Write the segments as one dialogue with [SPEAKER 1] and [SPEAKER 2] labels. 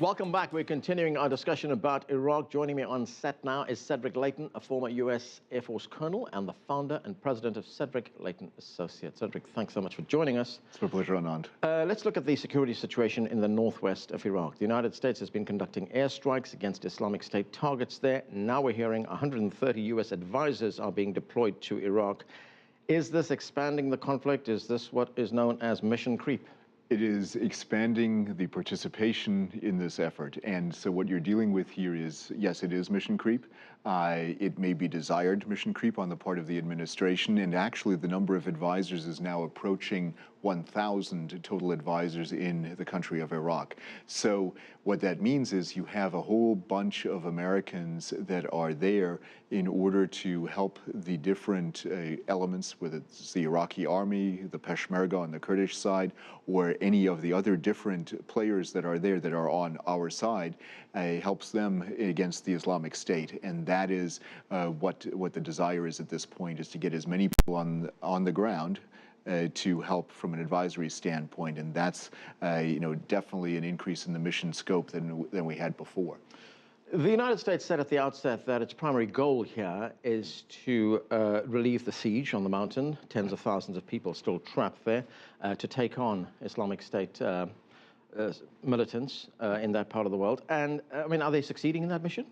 [SPEAKER 1] Welcome back. We're continuing our discussion about Iraq. Joining me on set now is Cedric Leighton, a former US Air Force Colonel and the founder and president of Cedric Leighton Associates. Cedric, thanks so much for joining us.
[SPEAKER 2] It's my pleasure, Anand.
[SPEAKER 1] Let's look at the security situation in the northwest of Iraq. The United States has been conducting airstrikes against Islamic State targets there. Now we're hearing 130 US advisors are being deployed to Iraq. Is this expanding the conflict? Is this what is known as mission creep?
[SPEAKER 2] It is expanding the participation in this effort. And so what you're dealing with here is, yes, it is mission creep. It may be desired mission creep on the part of the administration. And actually, the number of advisors is now approaching 1,000 total advisors in the country of Iraq. So what that means is you have a whole bunch of Americans that are there in order to help the different elements, whether it's the Iraqi army, the Peshmerga on the Kurdish side, or any of the other different players that are there that are on our side, helps them against the Islamic State. And that is what the desire is at this point, is to get as many people on the ground to help from an advisory standpoint, and that's definitely an increase in the mission scope than we had before.
[SPEAKER 1] The United States said at the outset that its primary goal here is to relieve the siege on the mountain. Tens of thousands of people still trapped there, to take on Islamic State militants in that part of the world. And I mean, are they succeeding in that mission?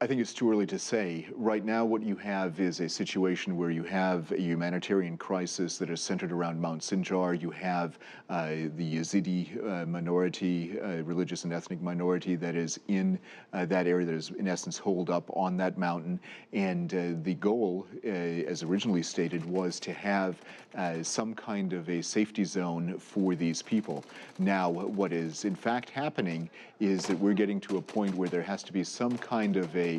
[SPEAKER 2] I think it's too early to say. Right now, what you have is a situation where you have a humanitarian crisis that is centered around Mount Sinjar. You have the Yazidi minority, religious and ethnic minority that is in that area, that is in essence holed up on that mountain. And the goal, as originally stated, was to have some kind of a safety zone for these people. Now, what is in fact happening is that we're getting to a point where there has to be some kind of a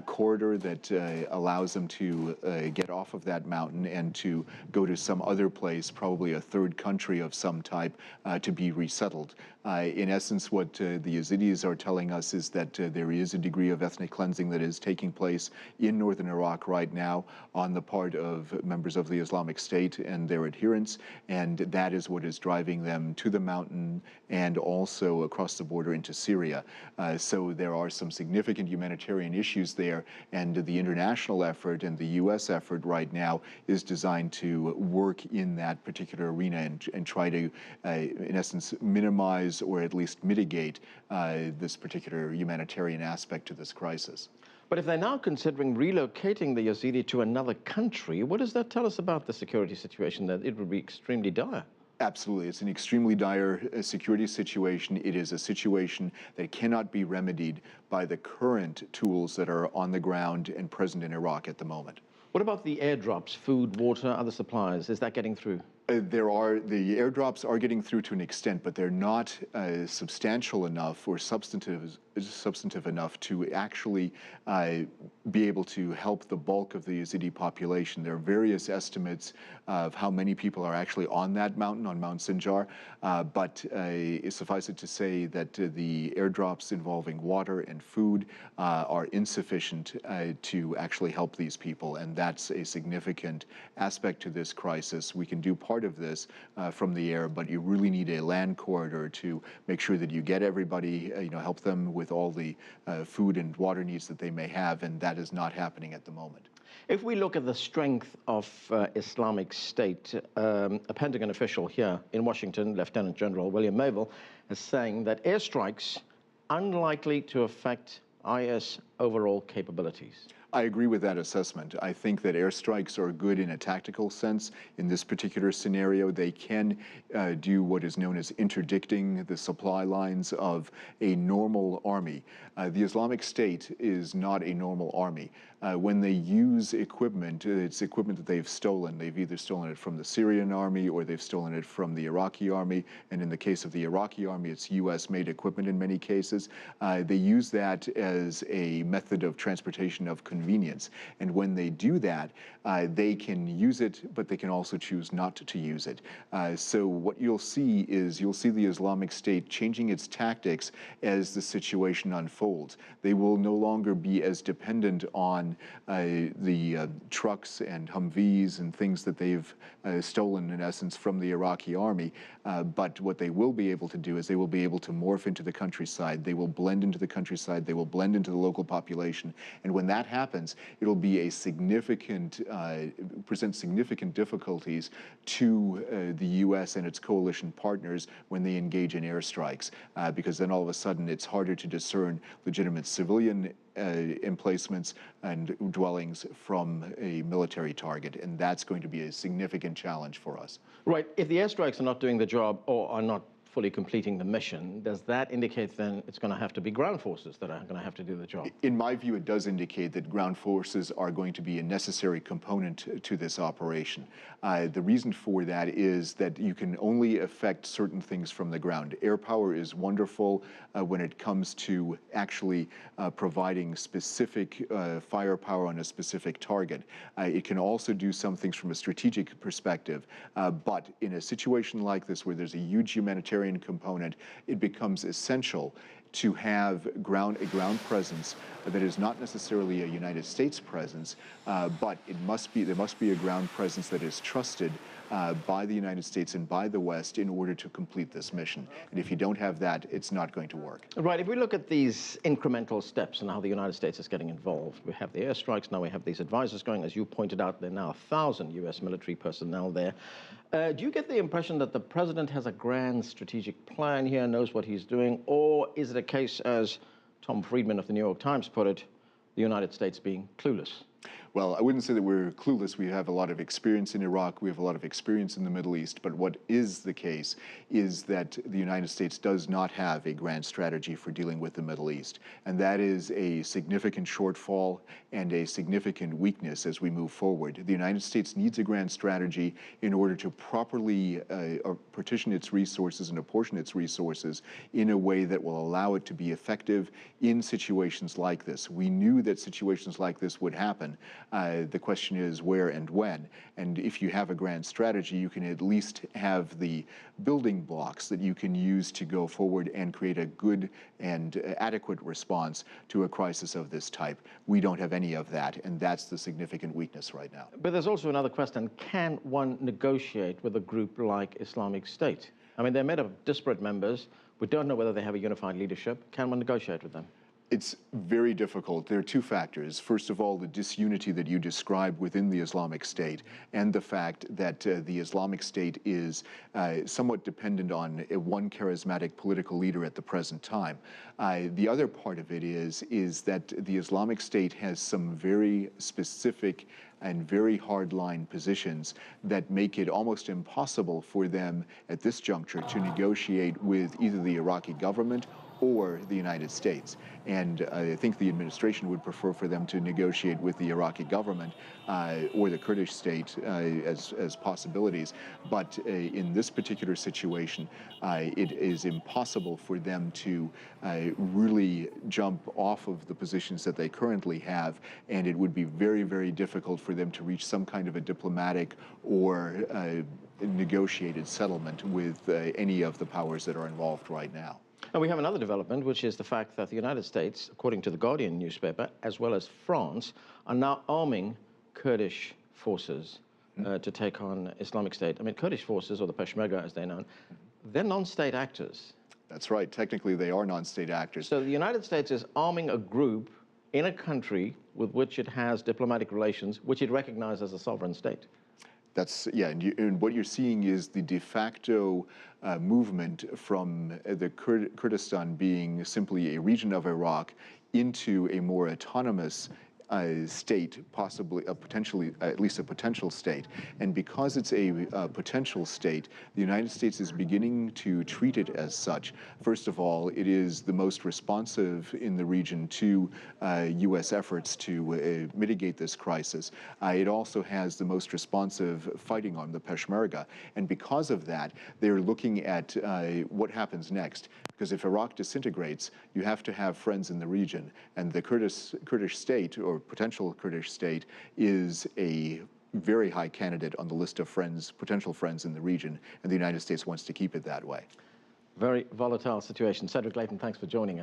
[SPEAKER 2] corridor that allows them to get off of that mountain and to go to some other place, probably a third country of some type, to be resettled. In essence, what the Yazidis are telling us is that there is a degree of ethnic cleansing that is taking place in northern Iraq right now on the part of members of the Islamic State and their adherents, and that is what is driving them to the mountain and also across the border into Syria. So there are some significant humanitarian issues there, and the international effort and the U.S. effort right now is designed to work in that particular arena and try to, in essence, minimize or at least mitigate this particular humanitarian aspect to this crisis.
[SPEAKER 1] But if they're now considering relocating the Yazidi to another country, what does that tell us about the security situation? That it would be extremely dire.
[SPEAKER 2] Absolutely. It's an extremely dire security situation. It is a situation that cannot be remedied by the current tools that are on the ground and present in Iraq at the moment.
[SPEAKER 1] What about the airdrops, food, water, other supplies? Is that getting through?
[SPEAKER 2] The airdrops are getting through to an extent, but they're not substantial enough or substantive enough to actually be able to help the bulk of the Yazidi population. There are various estimates of how many people are actually on that mountain, on Mount Sinjar, but suffice it to say that the airdrops involving water and food are insufficient to actually help these people, and that's a significant aspect to this crisis. We can do part of this from the air, but you really need a land corridor to make sure that you get everybody, help them with all the food and water needs that they may have, and that is not happening at the moment.
[SPEAKER 1] If we look at the strength of Islamic State, a Pentagon official here in Washington, Lieutenant General William Mabel, is saying that airstrikes unlikely to affect IS overall capabilities.
[SPEAKER 2] I agree with that assessment. I think that airstrikes are good in a tactical sense. In this particular scenario, they can do what is known as interdicting the supply lines of a normal army. The Islamic State is not a normal army. When they use equipment, it's equipment that they've stolen. They've either stolen it from the Syrian army or they've stolen it from the Iraqi army. And in the case of the Iraqi army, it's US-made equipment in many cases. They use that as a method of transportation of convenience convenience. And when they do that, they can use it, but they can also choose not to use it. So what you'll see is the Islamic State changing its tactics as the situation unfolds. They will no longer be as dependent on the trucks and Humvees and things that they've stolen, in essence, from the Iraqi army. But what they will be able to do is they will be able to morph into the countryside. They will blend into the countryside. They will blend into the local population. And when that happens, it'll be a significant, present significant difficulties to the U.S. and its coalition partners when they engage in airstrikes, because then all of a sudden it's harder to discern legitimate civilian emplacements and dwellings from a military target, and that's going to be a significant challenge for us.
[SPEAKER 1] Right. If the airstrikes are not doing the job or are not fully completing the mission, does that indicate then it's going to have to be ground forces that are going to have to do the job?
[SPEAKER 2] In my view, it does indicate that ground forces are going to be a necessary component to this operation. The reason for that is that you can only affect certain things from the ground. Air power is wonderful when it comes to actually providing specific firepower on a specific target. It can also do some things from a strategic perspective, but in a situation like this where there's a huge humanitarian component, it becomes essential to have a ground presence that is not necessarily a United States presence, but there must be a ground presence that is trusted by the United States and by the West in order to complete this mission. And if you don't have that, it's not going to work.
[SPEAKER 1] Right. If we look at these incremental steps and how the United States is getting involved, we have the airstrikes, now we have these advisors going. As you pointed out, there are now 1,000 U.S. military personnel there. Do you get the impression that the president has a grand strategic plan here, knows what he's doing, or is it a case, as Tom Friedman of the New York Times put it, the United States being clueless?
[SPEAKER 2] Well, I wouldn't say that we're clueless. We have a lot of experience in Iraq. We have a lot of experience in the Middle East. But what is the case is that the United States does not have a grand strategy for dealing with the Middle East. And that is a significant shortfall and a significant weakness as we move forward. The United States needs a grand strategy in order to properly partition its resources and apportion its resources in a way that will allow it to be effective in situations like this. We knew that situations like this would happen. The question is where and when. And if you have a grand strategy, you can at least have the building blocks that you can use to go forward and create a good and adequate response to a crisis of this type. We don't have any of that, and that's the significant weakness right now.
[SPEAKER 1] But there's also another question. Can one negotiate with a group like Islamic State? I mean, they're made of disparate members. We don't know whether they have a unified leadership. Can one negotiate with them?
[SPEAKER 2] It's very difficult. There are two factors. First of all, the disunity that you described within the Islamic State, and the fact that the Islamic State is somewhat dependent on one charismatic political leader at the present time. The other part of it is that the Islamic State has some very specific and very hardline positions that make it almost impossible for them at this juncture to negotiate with either the Iraqi government or the United States. And I think the administration would prefer for them to negotiate with the Iraqi government or the Kurdish state as possibilities. But in this particular situation, it is impossible for them to really jump off of the positions that they currently have, and it would be very, very difficult for them to reach some kind of a diplomatic or negotiated settlement with any of the powers that are involved right now.
[SPEAKER 1] And we have another development, which is the fact that the United States, according to the Guardian newspaper, as well as France, are now arming Kurdish forces to take on Islamic State. I mean, Kurdish forces, or the Peshmerga as they're known, they're non-state actors.
[SPEAKER 2] That's right. Technically, they are non-state actors.
[SPEAKER 1] So the United States is arming a group in a country with which it has diplomatic relations, which it recognizes as a sovereign state.
[SPEAKER 2] That's, yeah, and what you're seeing is the de facto movement from the Kurdistan being simply a region of Iraq into a more autonomous state, possibly potentially, at least a potential state. And because it's a potential state, the United States is beginning to treat it as such. First of all, it is the most responsive in the region to U.S. efforts to mitigate this crisis. It also has the most responsive fighting arm, the Peshmerga. And because of that, they're looking at what happens next. Because if Iraq disintegrates, you have to have friends in the region. And the Kurdish state, or potential Kurdish state, is a very high candidate on the list of friends, potential friends in the region, and the United States wants to keep it that way.
[SPEAKER 1] Very volatile situation. Cedric Leighton, thanks for joining us.